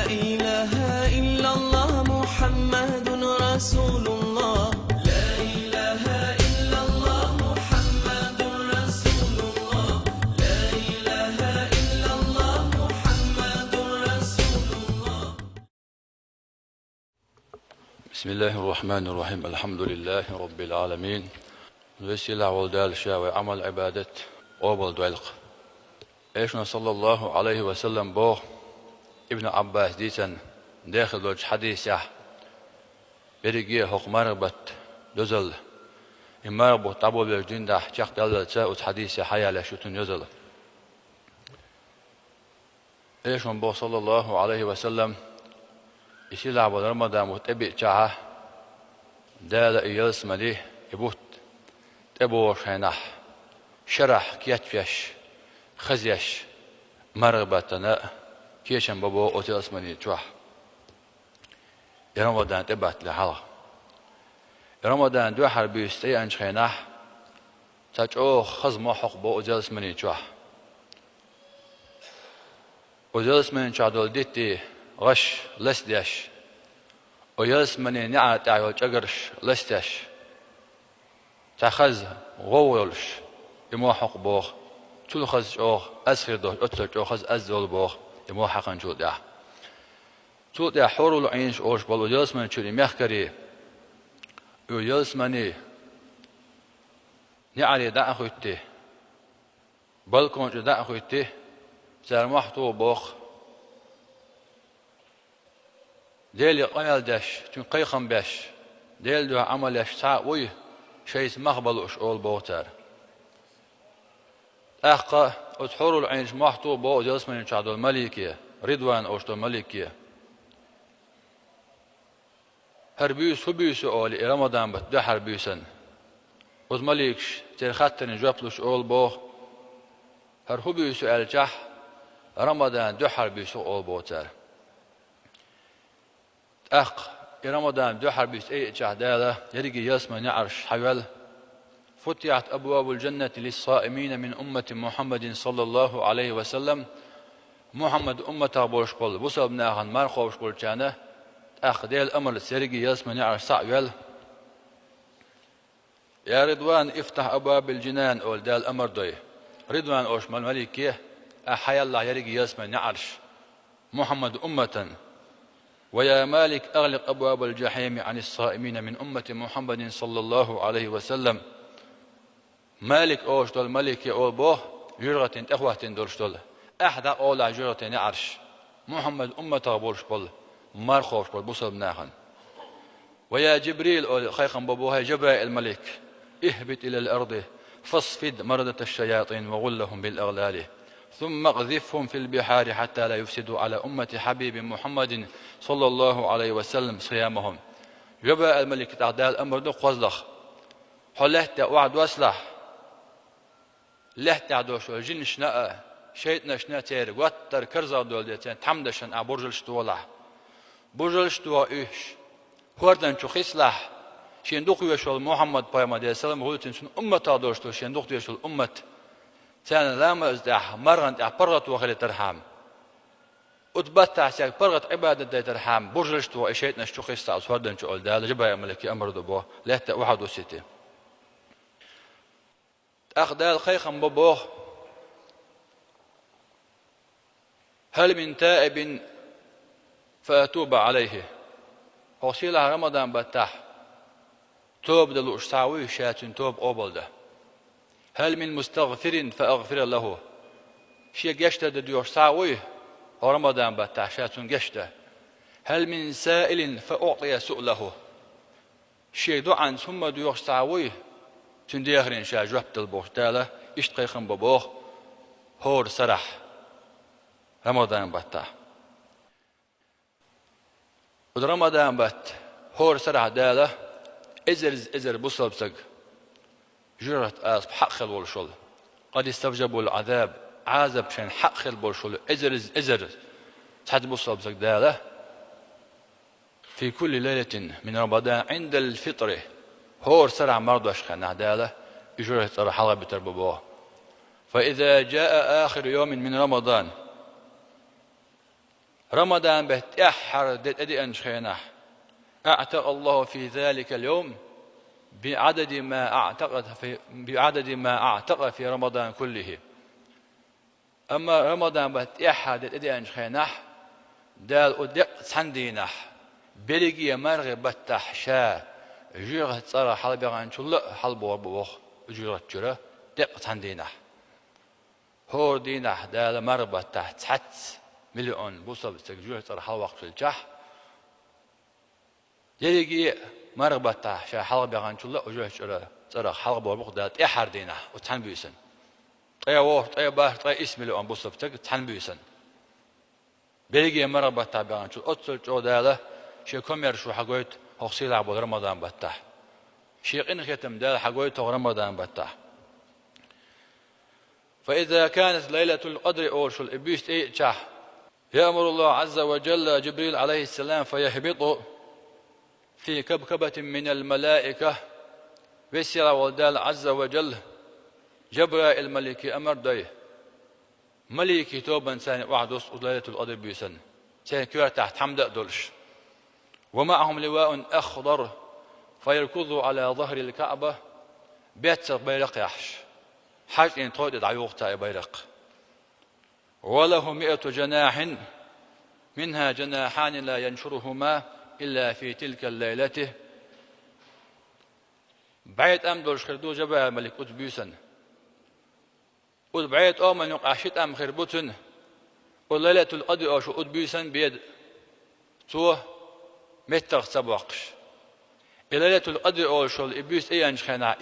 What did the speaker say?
إله إلا الله محمد رسول الله. لا إله إلا الله محمد رسول الله. لا إله إلا الله محمد رسول الله. بسم الله الرحمن الرحيم. الحمد لله رب العالمين. وسيلة والدال شاوي عمل عبادة أول دعلق. إيشنا صلى الله عليه وسلم بو ابن عباس ديسن داخل وجه حديث يح بريجي حق مربط دزل المربط طبو بالجين ده جاك دلل ساوت حديث حيا لشتون يزل. إيشنا بو صلى الله عليه وسلم يسيلة عبد رمضان متبع جاها دال إيالس مليه يبوت تبو شينح شرح كيتفيش خزيش مرغبتنا كيشن بابو أوتيلس مني جوح رمضان تبعت لحلا رمضان دو حربي استي أنش خينح تجو خز محق بو أوتيلس مني جوح أوتيلس مني جادول ديتي غش لسديش أوتيلس مني نعت عيو جقرش لسديش تخز غولش يموحق بوخ تول خز جوخ أسخر دوش أتسر جوخ خز أزول بوخ يموحقن جول ده تول ده حورو العينش أوش بلو يلس من شوري مخكري يلس مني نعري دع خويته بلكون جو دع خويته زر محتو بوخ ديل قيل دش تون قيخم بش ديل دو عملش ساوي شيء مخبلوش أول بوتر أحقا أتحور العين محطو بو جلس من شعب الملكية رضوان أوشتو الملكية هربيوس هبيوس أولي رمضان بتدو هربيوسن وز ملكش ترخطن جوابلوش أول بو هر هبيوس الجح رمضان دو هربيوس أول بوتر رمضان دو هربيوس أي جهدالة يريجي يسمى عرش حيوال فتحت أبواب الجنة للصائمين من أمة محمد صلى الله عليه وسلم. محمد أمته بورشقل بوسب ناخن مرخوش قل جانه أخدي الأمر سرقي يسمى نعرش سعوال يا رضوان افتح أبواب الجنان أول دا الأمر دوي رضوان أوش ملكيه أحيا الله يرقي يسمى نعرش محمد أمة ويا مالك أغلق أبواب الجحيم عن الصائمين من أمة محمد صلى الله عليه وسلم. مالك أوش دول ملك أول بوه جرغة أخوة دولش دول أحد أولا جرغة نعرش محمد أمة بولش بول مرخوش بول بوصل بناخن. ويا جبريل أول خيخن بابوها جبرائيل الملك اهبط إلى الأرض فاصفد مردة الشياطين وغلهم بالأغلال ثم اقذفهم في البحار حتى لا يفسدوا على أمة حبيب محمد صلى الله عليه وسلم صيامهم. جبرائيل الملك تعدى الأمر دو قوزلخ حلهت وعد واسلح لهت عدوش الجن شناء شيطنا شنا تير واتر كرزا دول ديتين تحمدشن برجل شتولا برجل شتوا إيش هوردن شو خيسلح شندوق يشول محمد بايما دي السلام قلتن شن أمة تادوشتو شندوق يشول أمة تان لام ازدح مرغن برغت وخلي ترحم أتبتع سيك برغت عبادة دي ترحم برجل شتوا شيطنا شو خيسلح هوردن شو قل دال جبا ملكي أمر دبوه لهت 61 أخدال خيخم بابوه هل من تائب فأتوب عليه حصيلة رمضان بتاح توب دلوش ساوي شاتن توب أوبل هل من مستغفر فأغفر له شيء جشت ديوش ساوي رمضان بتاح شاتن جشته هل من سائل فأعطي سؤله شيء دعان ثم ديوش ساوي تندي آخرين شاء جوابت البوشتالة اشتقي خم ببوخ هور سرح رمضان بتاح ودرمضان بت هور سرح دالة إزر بصل بسق جرت آس بحق خل والشل قد استوجبوا العذاب عذاب شان حق خل والشل إزر تحت بصل بسق دالة في كل ليلة من رمضان عند الفطر هور سرع مرضش خنا دالة يجره ترى حلقة بتربوه. فإذا جاء آخر يوم من رمضان رمضان بتأحر دت أدي أنشخينه أعتق الله في ذلك اليوم بعدد ما أعتق في رمضان كله. أما رمضان بتأحر دت أدي أنشخينه دال أدق سندينه بلغي مرغ بتحشا جيغ تصرى حلبي عن شل حلب وبوخ جيغ جرا دق سندينه هو دينه دال مرغ بتحت مليون بوصل تجوه تصرى حلب وقت الجح يلقي مرغبته شا حلبي عن شل وجوه جرا تصرى حلب وبوخ دال تأحر دينه وتحن بيسن طيا ووه طيا باه طيا اسم مليون بوصل تحن بيسن بلغي مرغبته بعن شل أتصل جوداله شيء كمير شو حقويت هوصيل عبود رمضان بتاع شيء إن ختم دال حقويت رمضان بتاع. فإذا كانت ليلة القدر أول شو الإبيست إيه يأمر الله عز وجل جبريل عليه السلام فيهبط في كبكبة من الملائكة وسير والدال عز وجل جبرائيل الملك أمر داي ملكي توبا سان وعدوس ليلة القدر بيسن سان كير تحت حمد دولش ومعهم لواء أخضر فيركضوا على ظهر الكعبة بيتر بيرق يحش حاج إن تودد عيوقتا بيرق وله 100 جناح منها جناحان لا ينشرهما إلا في تلك الليلة بعيد أمدر شخردو جبا ملك أتبيسن بعيد أمن يقعشت أم خربوتن وليلة القدر أشو أتبيسن بيد توه متر سبقش ليلة القدر أول شو الإبليس أي أنشخنا